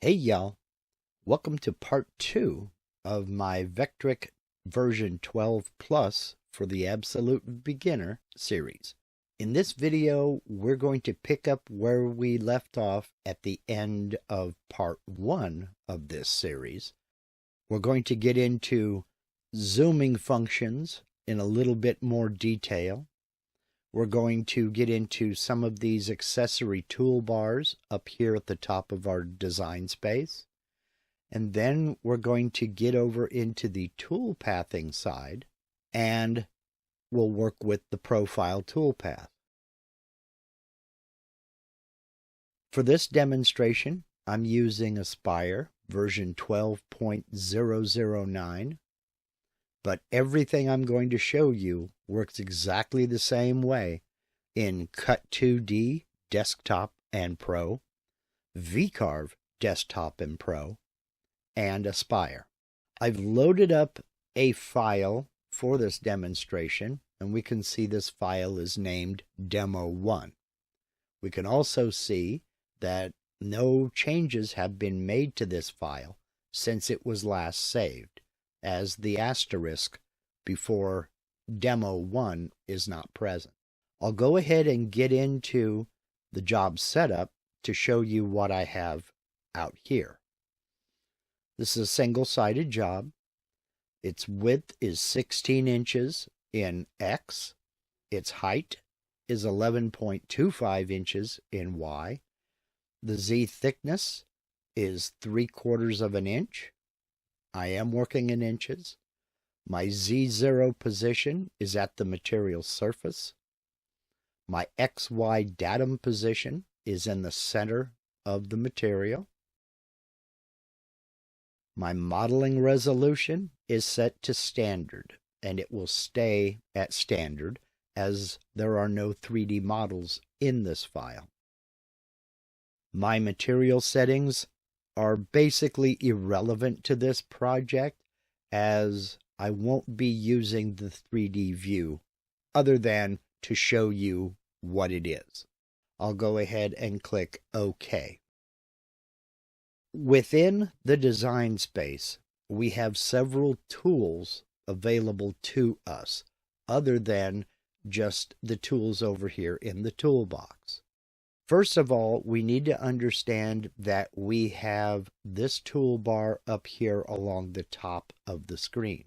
Hey y'all, welcome to part 2 of my Vectric version 12 Plus for the Absolute Beginner series. In this video, we're going to pick up where we left off at the end of part 1 of this series. We're going to get into zooming functions in a little bit more detail. We're going to get into some of these accessory toolbars up here at the top of our design space. And then we're going to get over into the toolpathing side, and we'll work with the profile toolpath. For this demonstration, I'm using Aspire version 12.009. But everything I'm going to show you works exactly the same way in Cut 2D, Desktop and Pro, VCarve, Desktop and Pro, and Aspire. I've loaded up a file for this demonstration, and we can see this file is named Demo1. We can also see that no changes have been made to this file since it was last saved, as the asterisk before Demo 1 is not present. I'll go ahead and get into the job setup to show you what I have out here. This is a single-sided job. Its width is 16 inches in X. Its height is 11.25 inches in Y. The Z thickness is 3/4 of an inch. I am working in inches. My Z0 position is at the material surface. My XY datum position is in the center of the material. My modeling resolution is set to standard, and it will stay at standard as there are no 3D models in this file. My material settings are basically irrelevant to this project, as I won't be using the 3D view other than to show you what it is. I'll go ahead and click OK. Within the design space, we have several tools available to us other than just the tools over here in the toolbox. First of all, we need to understand that we have this toolbar up here along the top of the screen.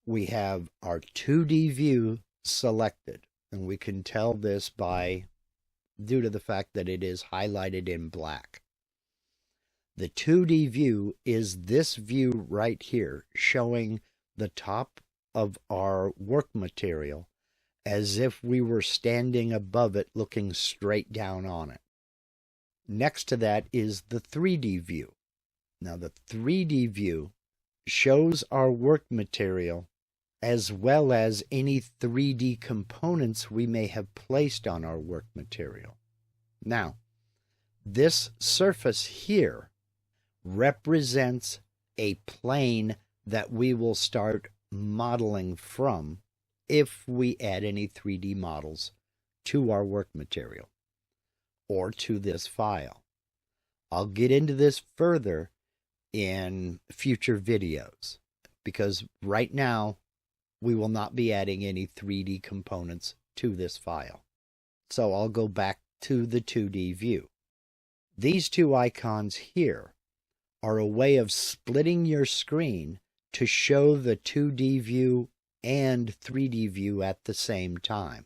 We have our 2D view selected, and we can tell this due to the fact that it is highlighted in black. The 2D view is this view right here, showing the top of our work material as if we were standing above it looking straight down on it. Next to that is the 3D view. Now the 3D view shows our work material as well as any 3D components we may have placed on our work material. Now, this surface here represents a plane that we will start modeling from if we add any 3D models to our work material or to this file. I'll get into this further in future videos, because right now we will not be adding any 3D components to this file. So I'll go back to the 2D view. These two icons here are a way of splitting your screen to show the 2D view and 3D view at the same time.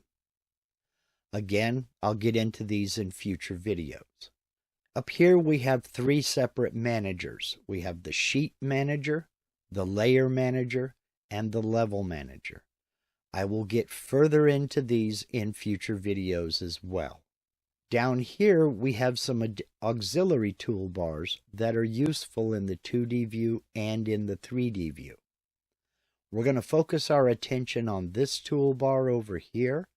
Again, I'll get into these in future videos. Up here we have 3 separate managers. We have the Sheet Manager, the Layer Manager, and the Level Manager. I will get further into these in future videos as well. Down here we have some auxiliary toolbars that are useful in the 2D view and in the 3D view. We're going to focus our attention on this toolbar over here,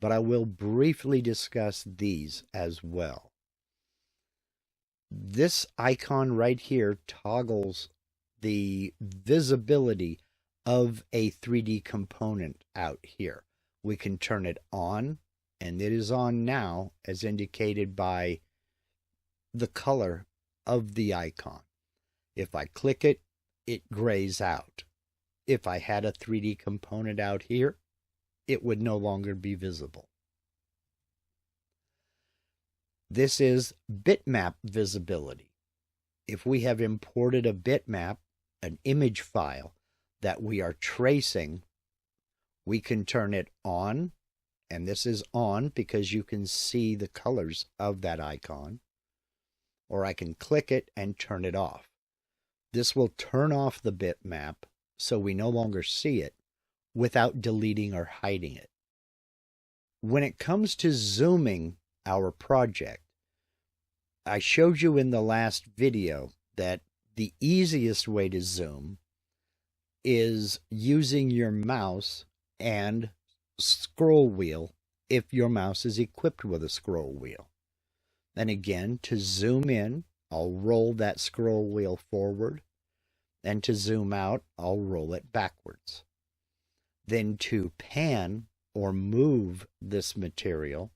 but I will briefly discuss these as well. This icon right here toggles the visibility of a 3D component out here. We can turn it on, and it is on now as indicated by the color of the icon. If I click it, it grays out. If I had a 3D component out here, it would no longer be visible. This is bitmap visibility. If we have imported a bitmap, an image file that we are tracing, we can turn it on, and this is on because you can see the colors of that icon, or I can click it and turn it off. This will turn off the bitmap so we no longer see it without deleting or hiding it. When it comes to zooming our project, I showed you in the last video that the easiest way to zoom is using your mouse and scroll wheel if your mouse is equipped with a scroll wheel. And again, to zoom in, I'll roll that scroll wheel forward, and to zoom out, I'll roll it backwards. Then to pan or move this material,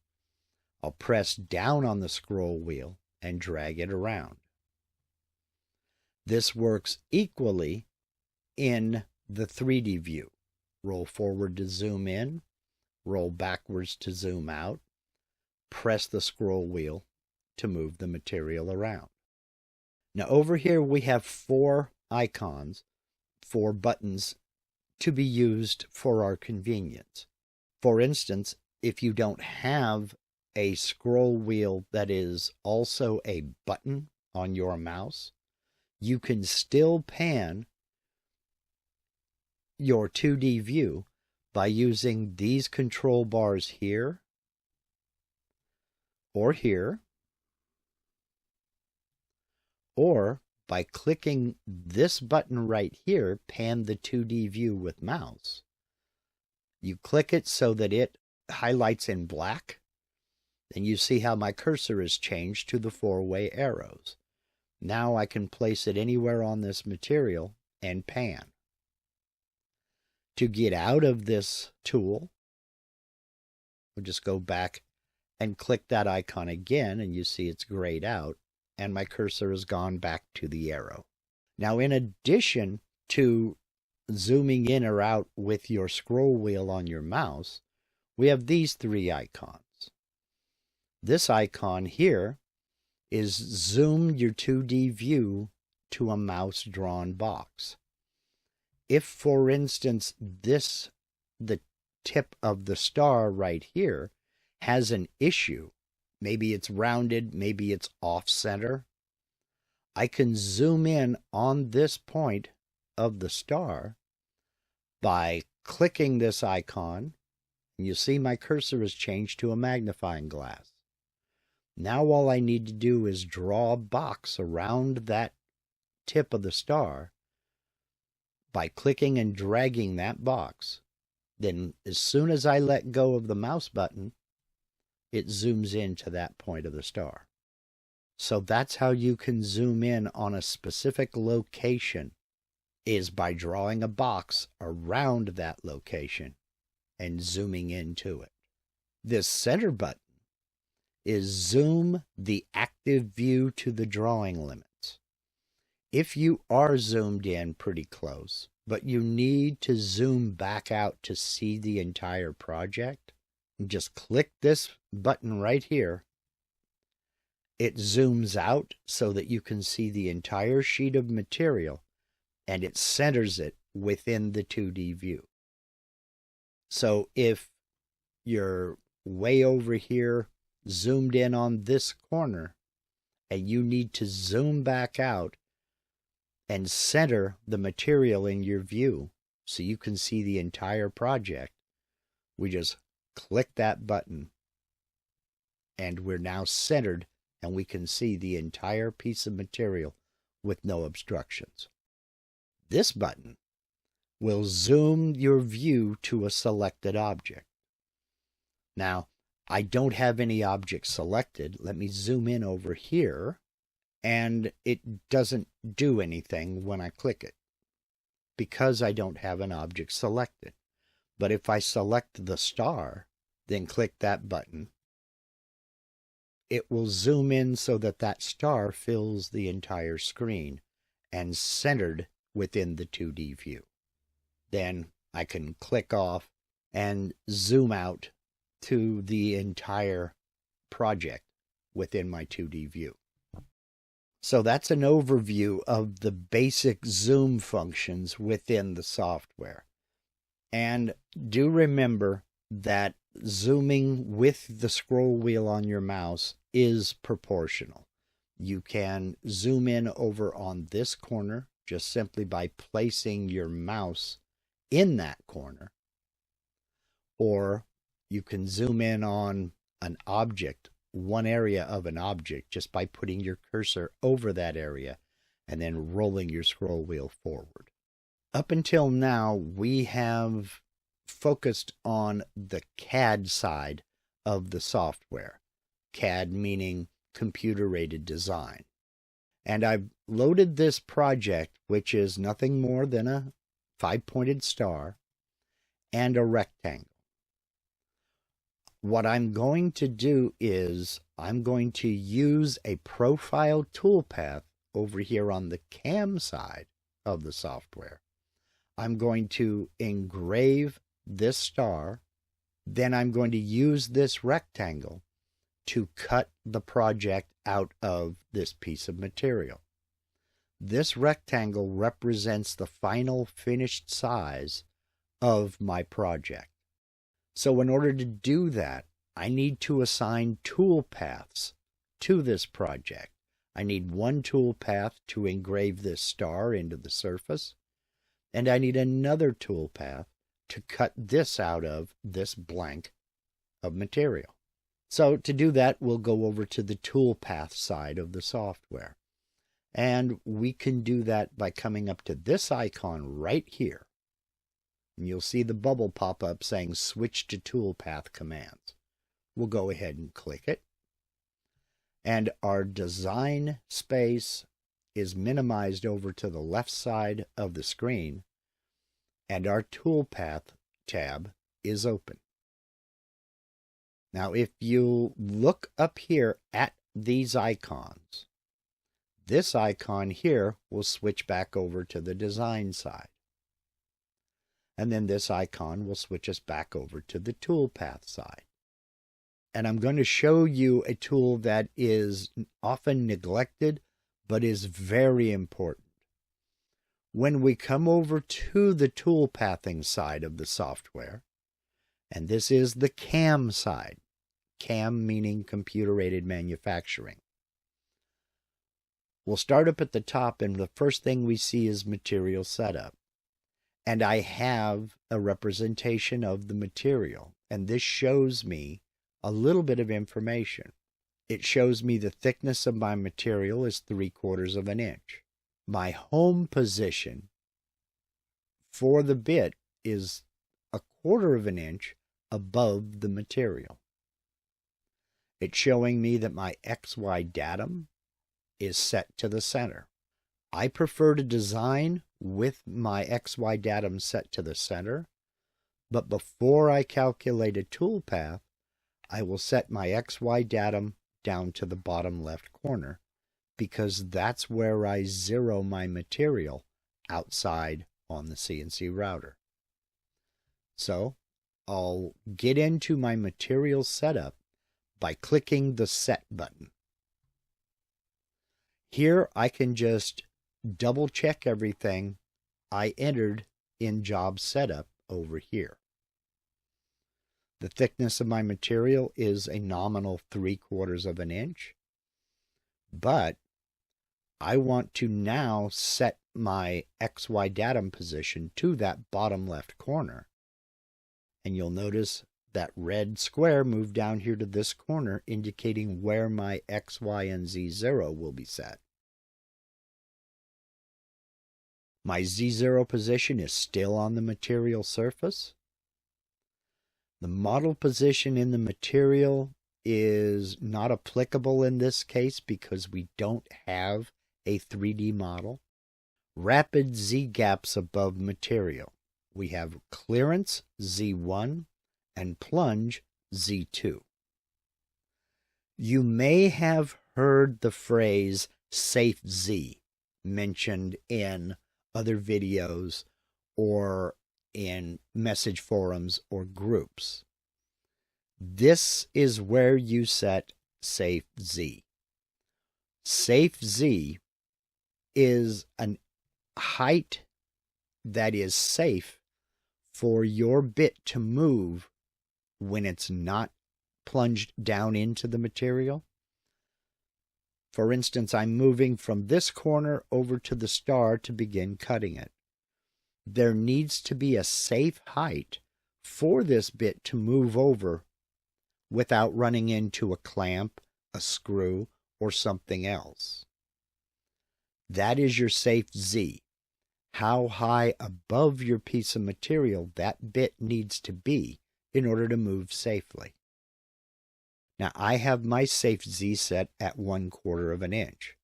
I'll press down on the scroll wheel and drag it around. This works equally in the 3D view. Roll forward to zoom in, roll backwards to zoom out, press the scroll wheel to move the material around. Now over here we have 4 icons, 4 buttons to be used for our convenience. For instance, if you don't have a scroll wheel that is also a button on your mouse, you can still pan your 2D view by using these control bars here or here, or by clicking this button right here, pan the 2D view with mouse. You click it so that it highlights in black, and you see how my cursor is changed to the 4-way arrows. Now I can place it anywhere on this material and pan. To get out of this tool, we'll just go back and click that icon again, and you see it's grayed out, and my cursor has gone back to the arrow. Now, in addition to zooming in or out with your scroll wheel on your mouse, we have these 3 icons. This icon here is zoom your 2D view to a mouse-drawn box. If, for instance, the tip of the star right here, has an issue, maybe it's rounded, maybe it's off-center, I can zoom in on this point of the star by clicking this icon, and you see my cursor is changed to a magnifying glass. Now all I need to do is draw a box around that tip of the star by clicking and dragging that box. Then as soon as I let go of the mouse button, it zooms in to that point of the star. So that's how you can zoom in on a specific location, is by drawing a box around that location and zooming into it. This center button is zoom the active view to the drawing limits. If you are zoomed in pretty close, but you need to zoom back out to see the entire project, just click this button right here. It zooms out so that you can see the entire sheet of material, and it centers it within the 2D view. So if you're way over here, zoomed in on this corner, and you need to zoom back out and center the material in your view so you can see the entire project, we just click that button, and we're now centered, and we can see the entire piece of material with no obstructions. This button will zoom your view to a selected object. Now, I don't have any object selected. Let me zoom in over here, and it doesn't do anything when I click it because I don't have an object selected. But if I select the star, then click that button, it will zoom in so that that star fills the entire screen and centered within the 2D view. Then I can click off and zoom out to the entire project within my 2D view. So that's an overview of the basic zoom functions within the software. And do remember that zooming with the scroll wheel on your mouse is proportional. You can zoom in over on this corner just simply by placing your mouse in that corner, or you can zoom in on an object, one area of an object, just by putting your cursor over that area and then rolling your scroll wheel forward. Up until now, we have focused on the CAD side of the software. CAD meaning computer-aided design. And I've loaded this project, which is nothing more than a 5-pointed star and a rectangle. What I'm going to do is I'm going to use a profile toolpath over here on the CAM side of the software. I'm going to engrave this star, then I'm going to use this rectangle to cut the project out of this piece of material. This rectangle represents the final finished size of my project. So in order to do that, I need to assign toolpaths to this project. I need one toolpath to engrave this star into the surface, and I need another toolpath to cut this out of this blank of material. So to do that, we'll go over to the Toolpath side of the software. And we can do that by coming up to this icon right here. And you'll see the bubble pop up saying Switch to Toolpath Commands. We'll go ahead and click it. And our design space is minimized over to the left side of the screen. And our Toolpath tab is open. Now, if you look up here at these icons, this icon here will switch back over to the design side. And then this icon will switch us back over to the toolpath side. And I'm going to show you a tool that is often neglected, but is very important. When we come over to the toolpathing side of the software, and this is the CAM side, CAM meaning computer-aided manufacturing. We'll start up at the top, and the first thing we see is material setup. And I have a representation of the material, and this shows me a little bit of information. It shows me the thickness of my material is 3/4 of an inch. My home position for the bit is 1/4 of an inch above the material. It's showing me that my XY datum is set to the center. I prefer to design with my XY datum set to the center, but before I calculate a toolpath, I will set my XY datum down to the bottom left corner, because that's where I zero my material outside on the CNC router. So I'll get into my material setup by clicking the Set button. Here I can just double check everything I entered in Job Setup over here. The thickness of my material is a nominal 3/4 of an inch, but I want to now set my XY datum position to that bottom left corner. And you'll notice that red square moved down here to this corner, indicating where my X, Y, and Z0 will be set. My Z0 position is still on the material surface. The model position in the material is not applicable in this case because we don't have a 3D model. Rapid Z gaps above material. We have clearance Z1 and plunge Z2. You may have heard the phrase Safe Z mentioned in other videos or in message forums or groups. This is where you set Safe Z. Safe Z is a height that is safe for your bit to move when it's not plunged down into the material. For instance, I'm moving from this corner over to the star to begin cutting it. There needs to be a safe height for this bit to move over without running into a clamp, a screw, or something else. That is your safe Z. How high above your piece of material that bit needs to be in order to move safely. Now, I have my safe Z set at 1/4 of an inch.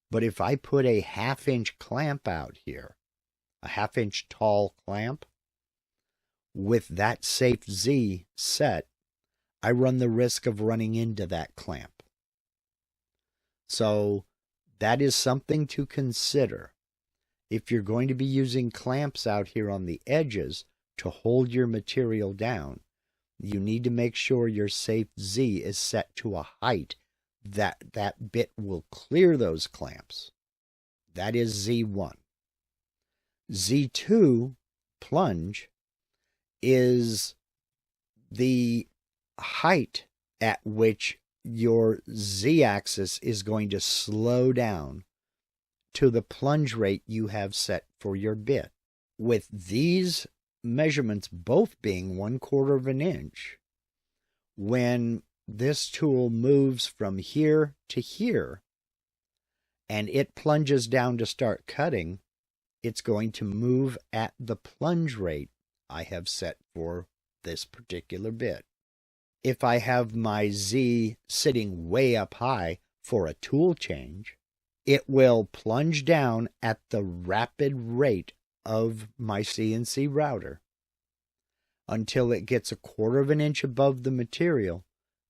But if I put a 1/2 inch clamp out here, a 1/2 inch tall clamp, with that safe Z set, I run the risk of running into that clamp. So that is something to consider. If you're going to be using clamps out here on the edges to hold your material down, you need to make sure your safe Z is set to a height that bit will clear those clamps. That is Z1. Z2 plunge is the height at which your Z-axis is going to slow down to the plunge rate you have set for your bit. With these measurements both being 1/4 of an inch, when this tool moves from here to here and it plunges down to start cutting, it's going to move at the plunge rate I have set for this particular bit. If I have my Z sitting way up high for a tool change, it will plunge down at the rapid rate of my CNC router until it gets 1/4 of an inch above the material.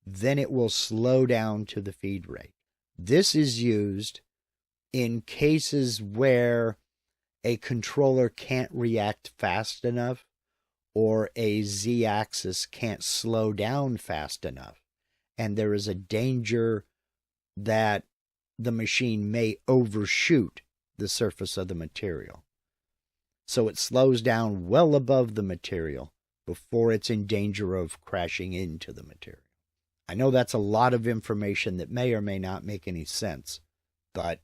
Then it will slow down to the feed rate. This is used in cases where a controller can't react fast enough or a Z-axis can't slow down fast enough, and there is a danger that the machine may overshoot the surface of the material. So it slows down well above the material before it's in danger of crashing into the material. I know that's a lot of information that may or may not make any sense, but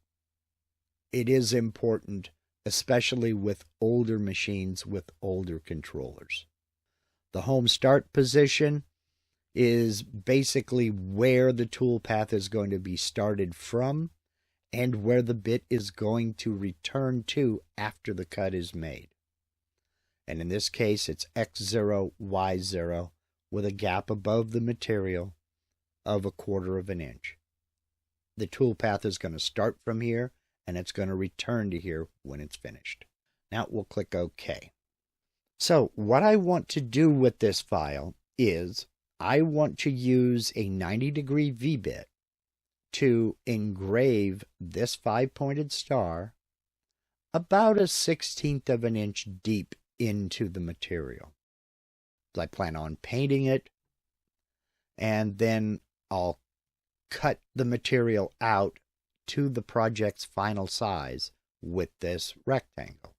it is important, especially with older machines with older controllers. The home start position is basically where the tool path is going to be started from and where the bit is going to return to after the cut is made. And in this case, it's X0, Y0 with a gap above the material of 1/4 of an inch. The tool path is going to start from here and it's going to return to here when it's finished. Now we'll click OK. So what I want to do with this file is I want to use a 90-degree V-bit to engrave this 5-pointed star about 1/16 of an inch deep into the material. I plan on painting it, and then I'll cut the material out to the project's final size with this rectangle.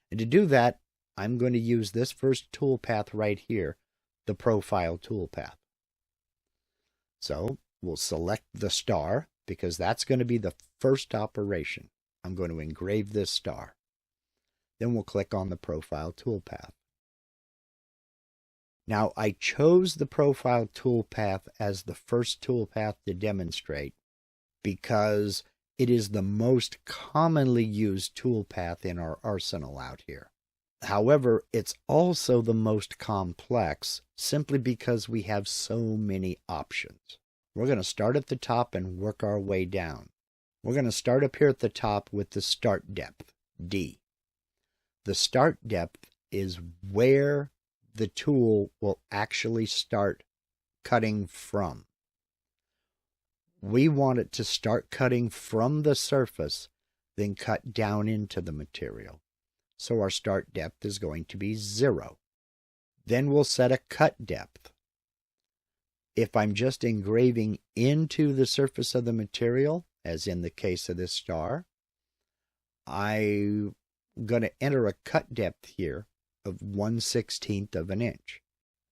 And to do that, I'm going to use this first toolpath right here, the profile toolpath. So we'll select the star because that's going to be the first operation. I'm going to engrave this star. Then we'll click on the profile toolpath. Now I chose the profile toolpath as the first toolpath to demonstrate because it is the most commonly used toolpath in our arsenal out here. However, it's also the most complex simply because we have so many options. We're going to start at the top and work our way down. We're going to start up here at the top with the start depth, D. The start depth is where the tool will actually start cutting from. We want it to start cutting from the surface, then cut down into the material. So our start depth is going to be 0. Then we'll set a cut depth. If I'm just engraving into the surface of the material, as in the case of this star, I'm going to enter a cut depth here of 1/16 of an inch.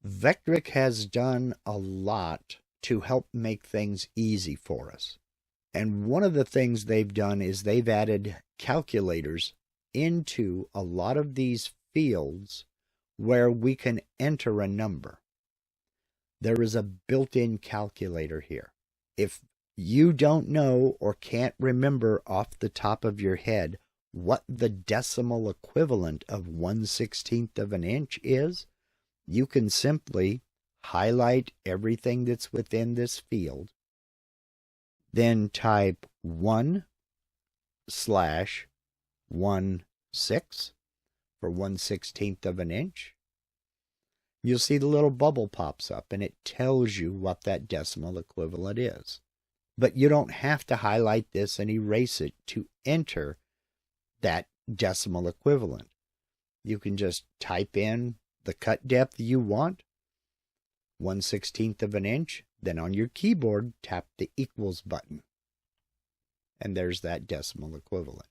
Vectric has done a lot to help make things easy for us. And one of the things they've done is they've added calculators into a lot of these fields where we can enter a number. There is a built-in calculator here. If you don't know or can't remember off the top of your head what the decimal equivalent of 1/16 of an inch is, you can simply highlight everything that's within this field, then type 1/16 for 1/16 of an inch. You'll see the little bubble pops up and it tells you what that decimal equivalent is. But you don't have to highlight this and erase it to enter that decimal equivalent. You can just type in the cut depth you want, 1/16 of an inch, then on your keyboard tap the equals button. And there's that decimal equivalent.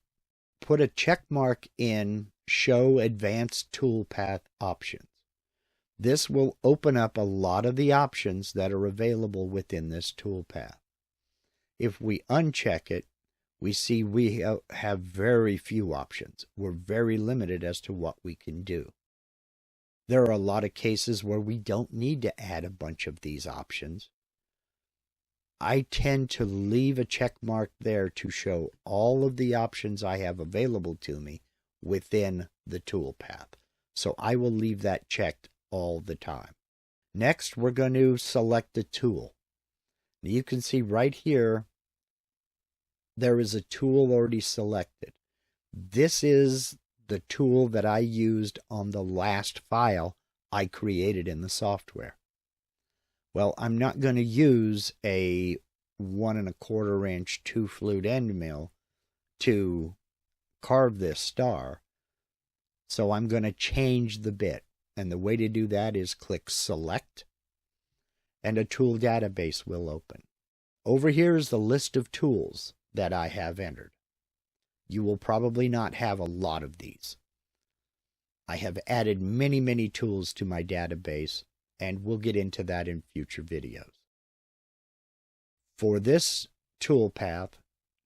Put a check mark in Show Advanced Toolpath Options. This will open up a lot of the options that are available within this toolpath. If we uncheck it, we see we have very few options. We're very limited as to what we can do. There are a lot of cases where we don't need to add a bunch of these options. I tend to leave a check mark there to show all of the options I have available to me within the toolpath. So I will leave that checked all the time. Next, we're going to select a tool. Now you can see right here, there is a tool already selected. This is the tool that I used on the last file I created in the software. Well, I'm not going to use a 1 1/4 inch 2 flute end mill to carve this star. So I'm going to change the bit. And the way to do that is click Select, and a tool database will open. Over here is the list of tools that I have entered. You will probably not have a lot of these. I have added many, many tools to my database, and we'll get into that in future videos. For this toolpath,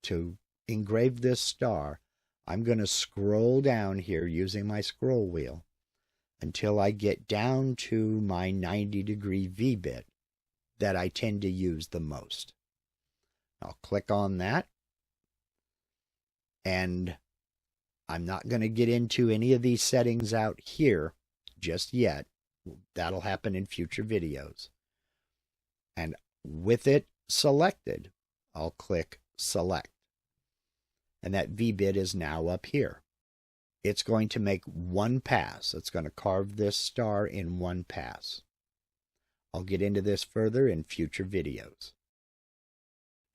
to engrave this star, I'm going to scroll down here using my scroll wheel until I get down to my 90-degree V-bit that I tend to use the most. I'll click on that, and I'm not going to get into any of these settings out here just yet. That'll happen in future videos. And with it selected, I'll click Select. And that V-bit is now up here. It's going to make one pass. It's going to carve this star in one pass. I'll get into this further in future videos.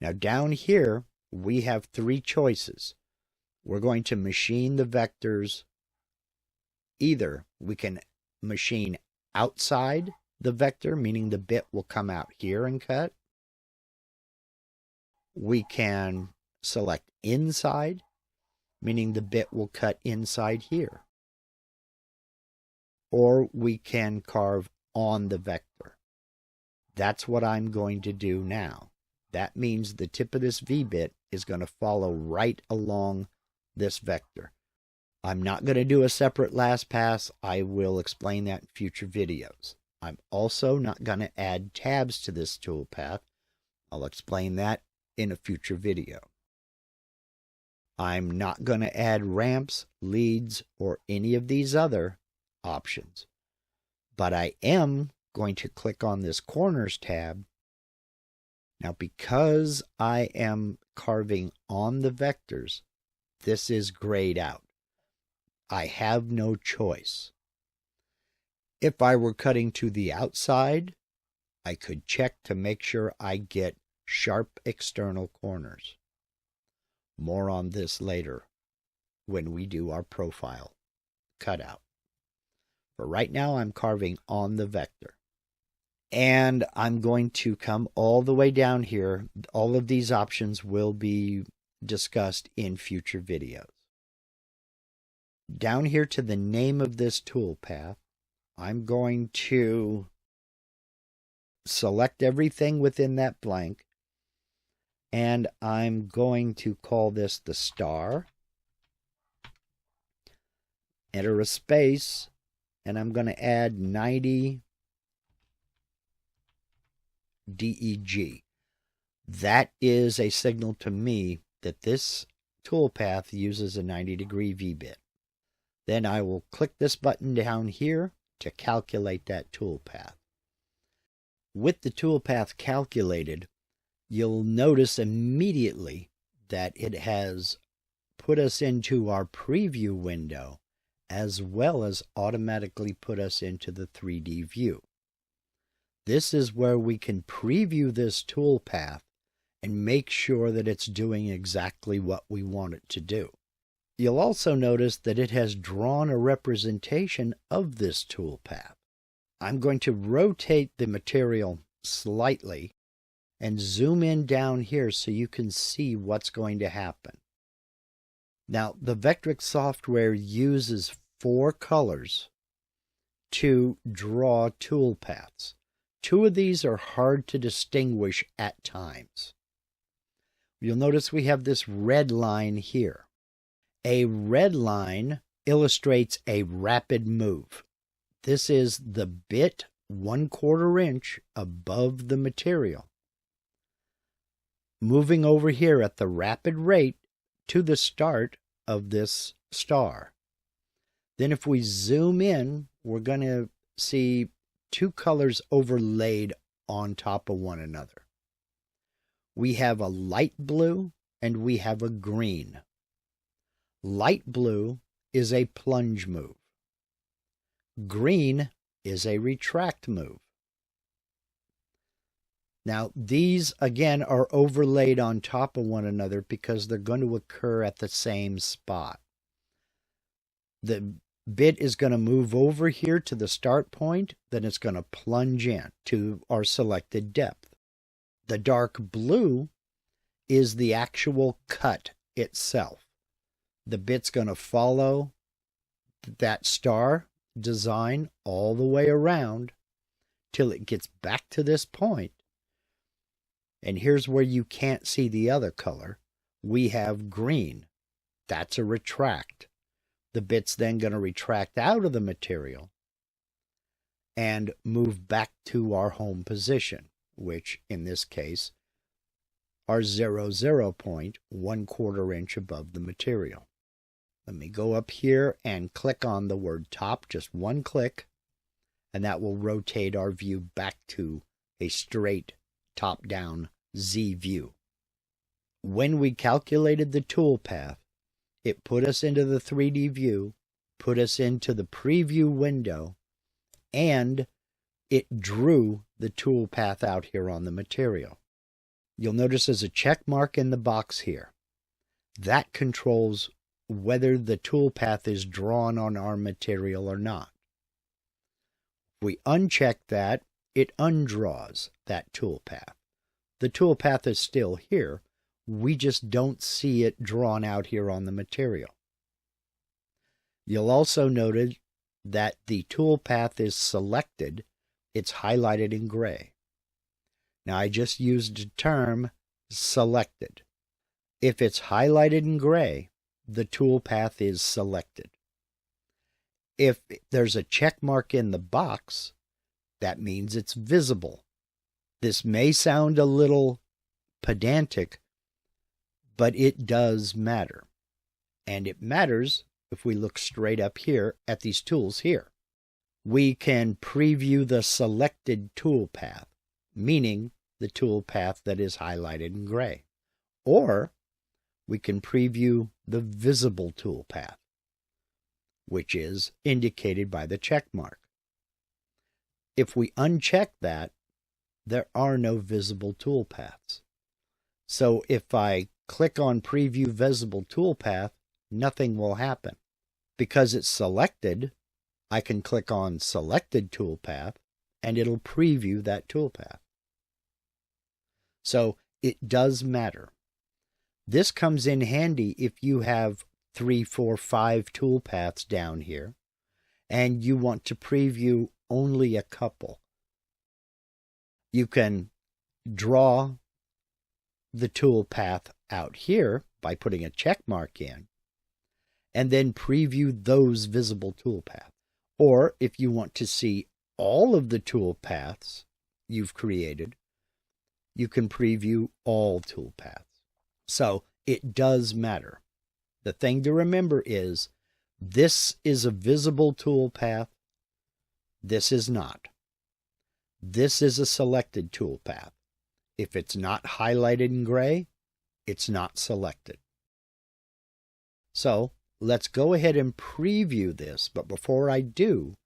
Now down here, we have 3 choices. We're going to machine the vectors. Either we can machine outside the vector, meaning the bit will come out here and cut. We can select inside, meaning the bit will cut inside here. Or we can carve on the vector. That's what I'm going to do now. That means the tip of this V-bit is going to follow right along this vector. I'm not going to do a separate last pass. I will explain that in future videos. I'm also not going to add tabs to this toolpath. I'll explain that in a future video. I'm not going to add ramps, leads, or any of these other options. But I am going to click on this Corners tab. Now, because I am carving on the vectors, this is grayed out. I have no choice. If I were cutting to the outside, I could check to make sure I get sharp external corners. More on this later when we do our profile cutout. For right now, I'm carving on the vector. And I'm going to come all the way down here. All of these options will be discussed in future videos. Down here to the name of this toolpath, I'm going to select everything within that blank, and I'm going to call this the star. Enter a space, and I'm going to add 90 DEG. That is a signal to me that this toolpath uses a 90-degree V-bit. Then I will click this button down here to calculate that toolpath. With the toolpath calculated, you'll notice immediately that it has put us into our preview window as well as automatically put us into the 3D view. This is where we can preview this toolpath and make sure that it's doing exactly what we want it to do. You'll also notice that it has drawn a representation of this toolpath. I'm going to rotate the material slightly and zoom in down here so you can see what's going to happen. Now, the Vectric software uses 4 colors to draw toolpaths. 2 of these are hard to distinguish at times. You'll notice we have this red line here. A red line illustrates a rapid move. This is the bit 1/4 inch above the material, moving over here at the rapid rate to the start of this star. Then if we zoom in, we're going to see 2 colors overlaid on top of one another. We have a light blue and we have a green. Light blue is a plunge move. Green is a retract move. Now, these, again, are overlaid on top of one another because they're going to occur at the same spot. The bit is going to move over here to the start point, then it's going to plunge in to our selected depth. The dark blue is the actual cut itself. The bit's going to follow that star design all the way around till it gets back to this point. And here's where you can't see the other color. We have green. That's a retract. The bit's then going to retract out of the material and move back to our home position, which in this case, our 0 point, 1/4 inch above the material. Let me go up here and click on the word top, just one click, and that will rotate our view back to a straight top-down Z view. When we calculated the toolpath, it put us into the 3D view, put us into the preview window, and it drew the toolpath out here on the material. You'll notice there's a check mark in the box here. That controls whether the toolpath is drawn on our material or not. If we uncheck that, it undraws that toolpath. The toolpath is still here. We just don't see it drawn out here on the material. You'll also notice that the toolpath is selected. It's highlighted in gray. Now, I just used the term selected. If it's highlighted in gray, the toolpath is selected. If there's a check mark in the box, that means it's visible. This may sound a little pedantic, but it does matter. And it matters if we look straight up here at these tools here. We can preview the selected toolpath, meaning the toolpath that is highlighted in gray. Or we can preview the visible toolpath, which is indicated by the check mark. If we uncheck that, there are no visible toolpaths. So if I click on Preview Visible Toolpath, nothing will happen. Because it's selected, I can click on Selected Toolpath, and it'll preview that toolpath. So it does matter. This comes in handy if you have 3, 4, 5 toolpaths down here, and you want to preview only a couple. You can draw the toolpath out here by putting a check mark in, and then preview those visible toolpaths. Or if you want to see all of the toolpaths you've created, you can preview all toolpaths. So it does matter. The thing to remember is this is a visible toolpath. This is not. This is a selected toolpath. If it's not highlighted in gray, it's not selected. So let's go ahead and preview this, but before I do,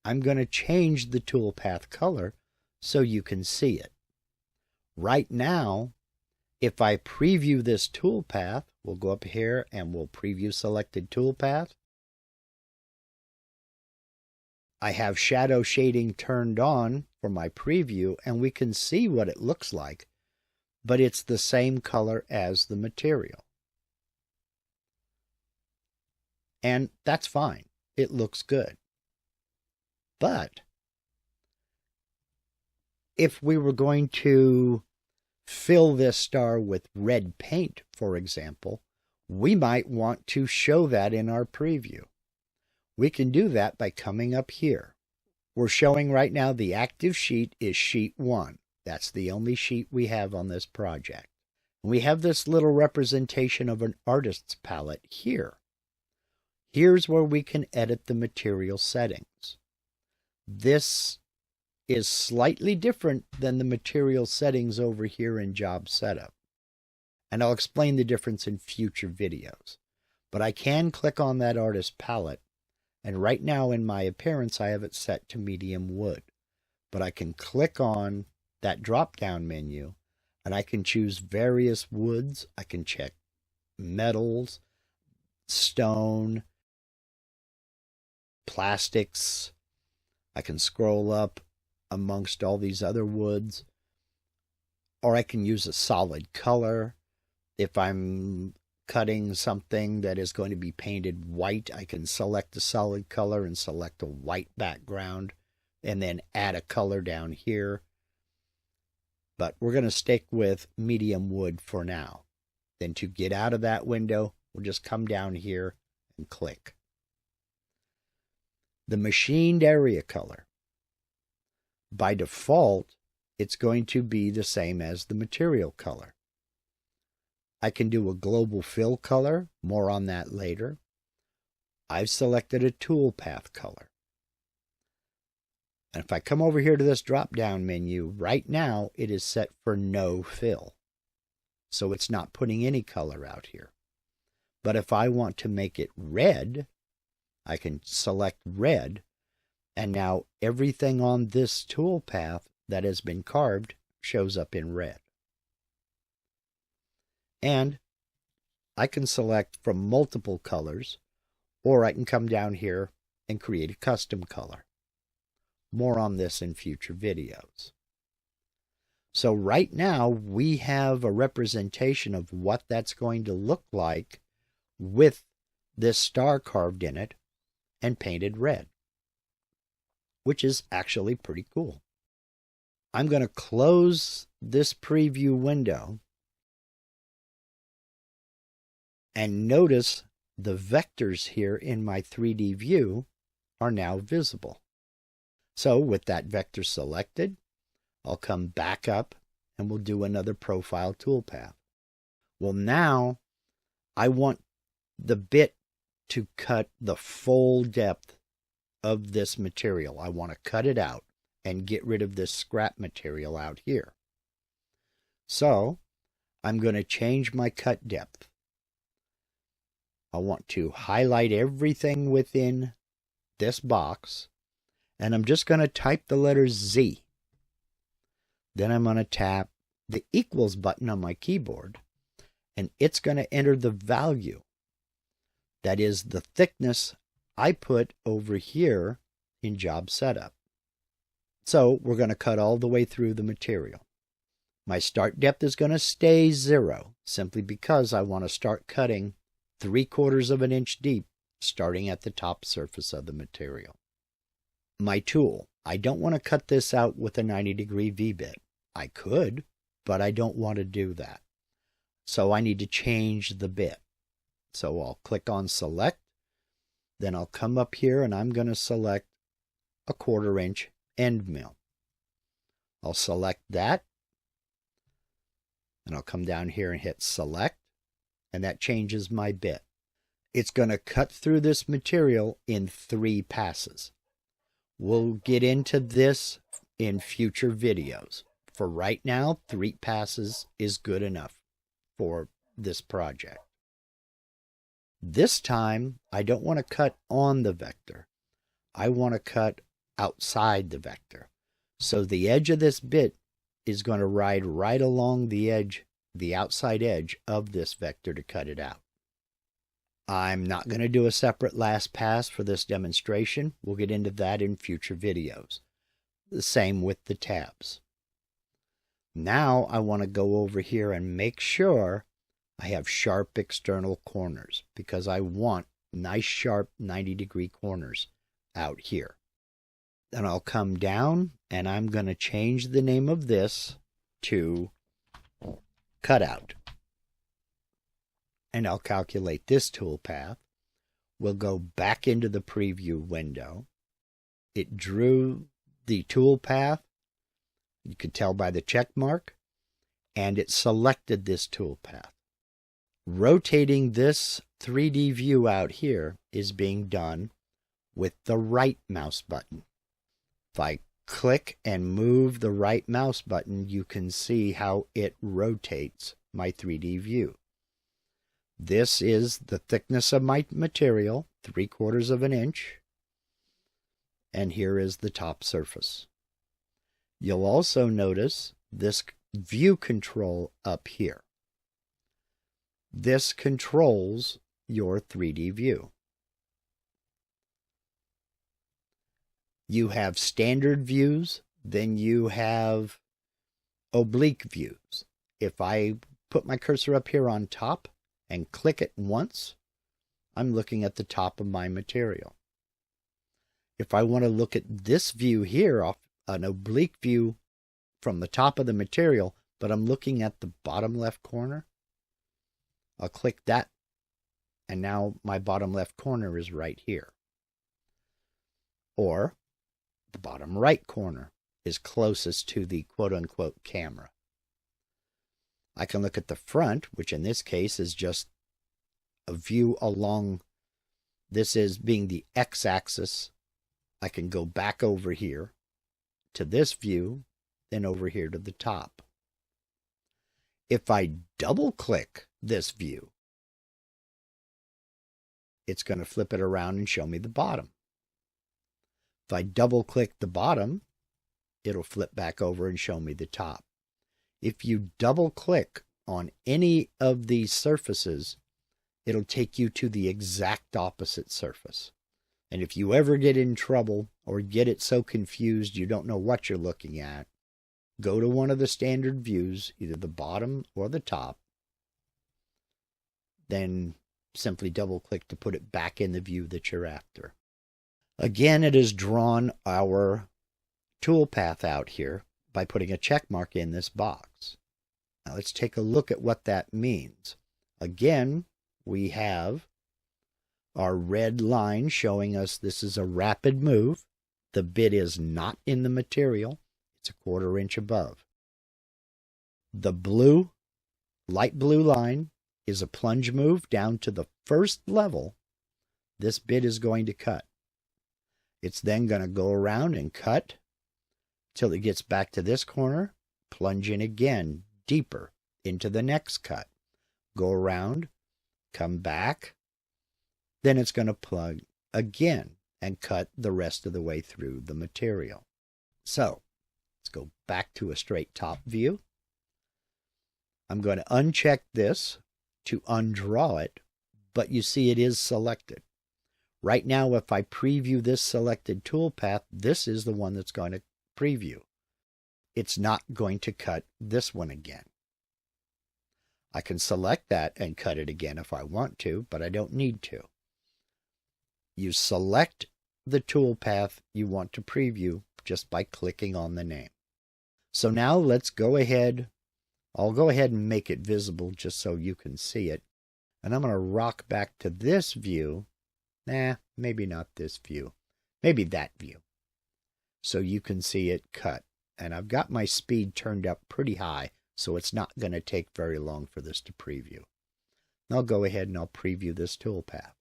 I'm going to change the toolpath color so you can see it. Right now, if I preview this toolpath, we'll go up here and we'll preview selected toolpath. I have shadow shading turned on for my preview, and we can see what it looks like, but it's the same color as the material. And that's fine. It looks good. But if we were going to fill this star with red paint, for example, we might want to show that in our preview. We can do that by coming up here. We're showing right now the active sheet is sheet 1. That's the only sheet we have on this project. We have this little representation of an artist's palette here. Here's where we can edit the material settings. This is slightly different than the material settings over here in Job Setup. And I'll explain the difference in future videos. But I can click on that artist palette, and right now in my appearance I have it set to medium wood. But I can click on that drop-down menu, and I can choose various woods. I can check metals, stone, plastics. I can scroll up amongst all these other woods, or I can use a solid color. If I'm cutting something that is going to be painted white, I can select a solid color and select a white background and then add a color down here. But we're going to stick with medium wood for now. Then to get out of that window, we'll just come down here and click. The machined area color. By default, it's going to be the same as the material color. I can do a global fill color, more on that later. I've selected a toolpath color. And if I come over here to this drop-down menu, right now it is set for no fill. So it's not putting any color out here. But if I want to make it red, I can select red, and now everything on this toolpath that has been carved shows up in red. And I can select from multiple colors, or I can come down here and create a custom color. More on this in future videos. So right now we have a representation of what that's going to look like with this star carved in it and painted red, which is actually pretty cool. I'm going to close this preview window, and notice the vectors here in my 3D view are now visible. So with that vector selected, I'll come back up and we'll do another profile toolpath. Well, now I want the bit to cut the full depth of this material. I want to cut it out and get rid of this scrap material out here. So I'm going to change my cut depth. I want to highlight everything within this box, and I'm just going to type the letter Z. Then I'm going to tap the equals button on my keyboard, and it's going to enter the value. That is the thickness I put over here in Job Setup. So we're going to cut all the way through the material. My start depth is going to stay 0, simply because I want to start cutting 3/4 of an inch deep, starting at the top surface of the material. My tool. I don't want to cut this out with a 90-degree V-bit. I could, but I don't want to do that. So I need to change the bit. So I'll click on Select. Then I'll come up here and I'm going to select a 1/4 inch end mill. I'll select that. And I'll come down here and hit Select. And that changes my bit. It's going to cut through this material in 3 passes. We'll get into this in future videos. For right now, 3 passes is good enough for this project. This time, I don't want to cut on the vector. I want to cut outside the vector. So the edge of this bit is going to ride right along the edge, the outside edge of this vector to cut it out. I'm not going to do a separate last pass for this demonstration. We'll get into that in future videos. The same with the tabs. Now I want to go over here and make sure I have sharp external corners, because I want nice sharp 90-degree corners out here. Then I'll come down and I'm going to change the name of this to cutout. And I'll calculate this toolpath. We'll go back into the preview window. It drew the toolpath. You could tell by the check mark. And it selected this toolpath. Rotating this 3D view out here is being done with the right mouse button. If I click and move the right mouse button, you can see how it rotates my 3D view. This is the thickness of my material, 3/4 of an inch. And here is the top surface. You'll also notice this view control up here. This controls your 3D view. You have standard views, then you have oblique views. If I put my cursor up here on top and click it once, I'm looking at the top of my material. If I want to look at this view here, off an oblique view from the top of the material, but I'm looking at the bottom left corner, I'll click that, and now my bottom left corner is right here. Or the bottom right corner is closest to the quote-unquote camera. I can look at the front, which in this case is just a view along, this is being the x-axis. I can go back over here to this view, then over here to the top. If I double-click this view, it's going to flip it around and show me the bottom. If I double-click the bottom, it'll flip back over and show me the top. If you double-click on any of these surfaces, it'll take you to the exact opposite surface. And if you ever get in trouble or get it so confused you don't know what you're looking at, go to one of the standard views, either the bottom or the top, then simply double-click to put it back in the view that you're after. Again, it has drawn our toolpath out here by putting a check mark in this box. Now let's take a look at what that means. Again, we have our red line showing us this is a rapid move. The bit is not in the material. It's a 1/4 inch above. The blue, light blue line is a plunge move down to the first level this bit is going to cut. It's then going to go around and cut till it gets back to this corner, plunge in again, deeper into the next cut. Go around, come back, then it's going to plug again and cut the rest of the way through the material. So, let's go back to a straight top view. I'm going to uncheck this to undraw it, but you see it is selected. Right now, if I preview this selected toolpath, this is the one that's going to preview. It's not going to cut this one again. I can select that and cut it again if I want to, but I don't need to. You select the toolpath you want to preview just by clicking on the name. So now let's go ahead. I'll go ahead and make it visible just so you can see it. And I'm going to rock back to this view. Nah, maybe not this view. Maybe that view. So you can see it cut. And I've got my speed turned up pretty high, so it's not going to take very long for this to preview. And I'll go ahead and I'll preview this toolpath.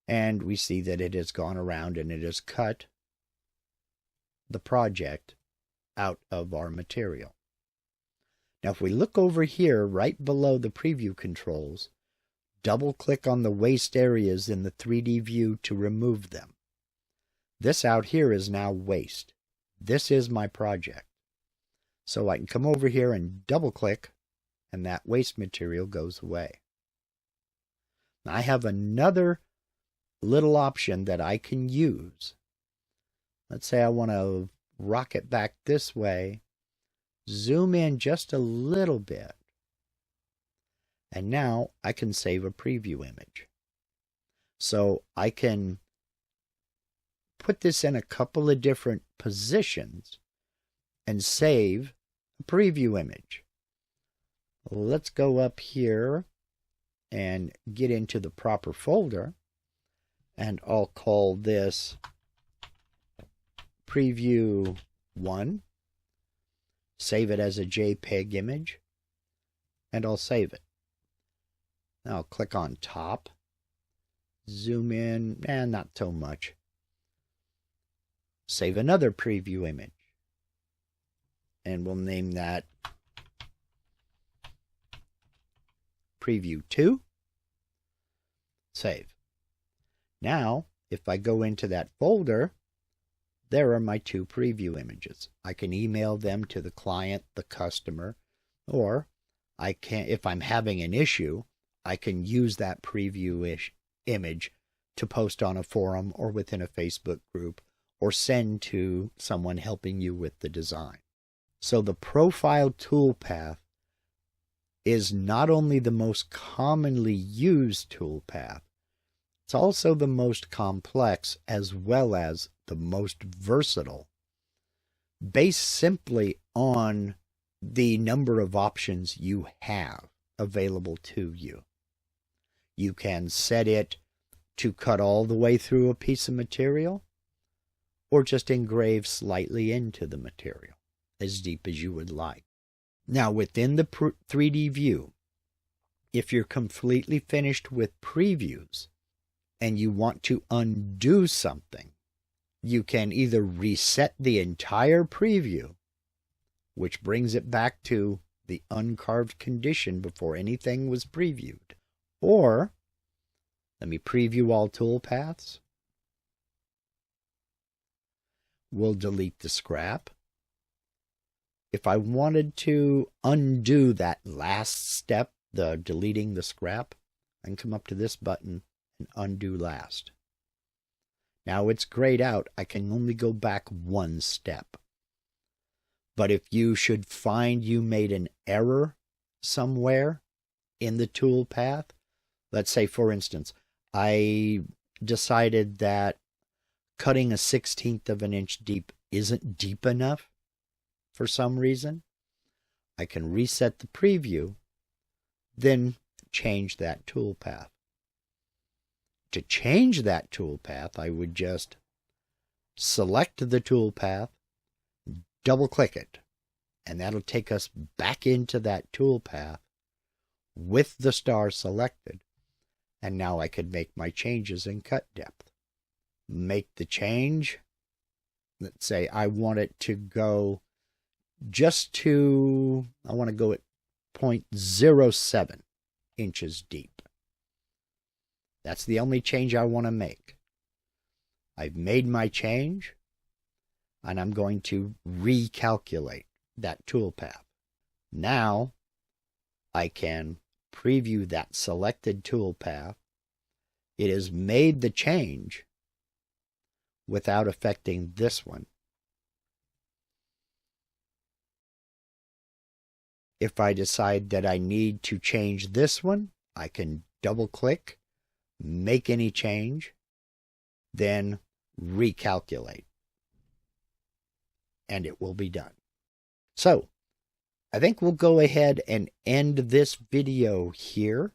And we see that it has gone around and it has cut the project out of our material. Now if we look over here right below the preview controls, double click on the waste areas in the 3D view to remove them. This out here is now waste. This is my project. So I can come over here and double click and that waste material goes away. Now I have another little option that I can use. Let's say I want to rock it back this way, zoom in just a little bit, and now I can save a preview image. So I can put this in a couple of different positions and save a preview image. Let's go up here and get into the proper folder, and I'll call this Preview 1, save it as a JPEG image, and I'll save it. Now I'll click on top, zoom in, and not so much. Save another preview image, and we'll name that Preview 2. Save. Now, if I go into that folder, there are my two preview images. I can email them to the client, the customer, or I can, if I'm having an issue, I can use that preview image to post on a forum or within a Facebook group, or send to someone helping you with the design. So the profile toolpath is not only the most commonly used toolpath, it's also the most complex as well as the most versatile, based simply on the number of options you have available to you. You can set it to cut all the way through a piece of material, or just engrave slightly into the material, as deep as you would like. Now, within the 3D view, if you're completely finished with previews and you want to undo something, you can either reset the entire preview, which brings it back to the uncarved condition before anything was previewed, or let me preview all toolpaths. We'll delete the scrap. If I wanted to undo that last step, the deleting the scrap, I can come up to this button and undo last. Now it's grayed out. I can only go back one step. But if you should find you made an error somewhere in the toolpath, let's say, for instance, I decided that cutting a 1/16 of an inch deep isn't deep enough for some reason, I can reset the preview, then change that toolpath. To change that toolpath, I would just select the toolpath, double click it, and that'll take us back into that toolpath with the star selected. And now I could make my changes in cut depth. Make the change. Let's say I want it to go just to, I want to go at 0.07 inches deep. That's the only change I want to make. I've made my change, and I'm going to recalculate. that toolpath. Now I can preview that selected toolpath. It has made the change without affecting this one. If I decide that I need to change this one, I can double click, make any change, then recalculate, and it will be done. So I think we'll go ahead and end this video here.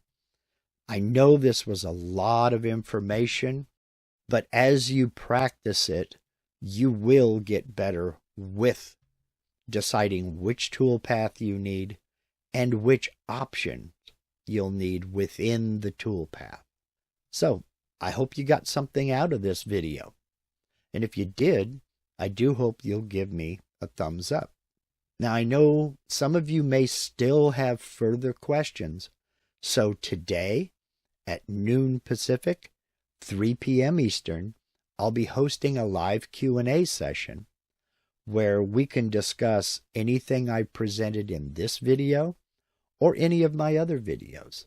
I know this was a lot of information, but as you practice it, you will get better with deciding which toolpath you need and which option you'll need within the toolpath. So I hope you got something out of this video. And if you did, I do hope you'll give me a thumbs up. Now, I know some of you may still have further questions, so today at noon Pacific, 3 p.m. Eastern, I'll be hosting a live Q&A session where we can discuss anything I presented in this video or any of my other videos.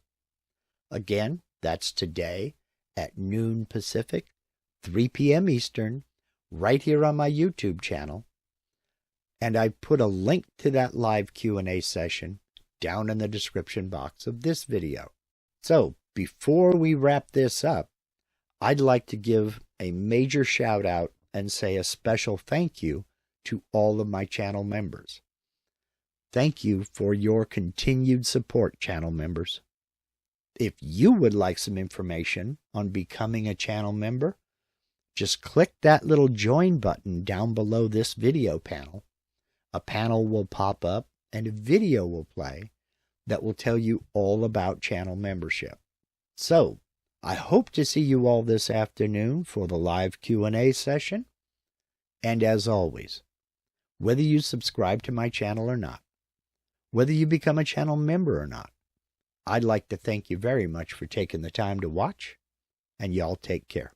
Again, that's today at noon Pacific, 3 p.m. Eastern, right here on my YouTube channel. And I put a link to that live Q&A session down in the description box of this video. So, before we wrap this up, I'd like to give a major shout out and say a special thank you to all of my channel members. Thank you for your continued support, channel members. If you would like some information on becoming a channel member, just click that little join button down below this video panel. A panel will pop up and a video will play that will tell you all about channel membership. So, I hope to see you all this afternoon for the live Q&A session. And as always, whether you subscribe to my channel or not, whether you become a channel member or not, I'd like to thank you very much for taking the time to watch, and y'all take care.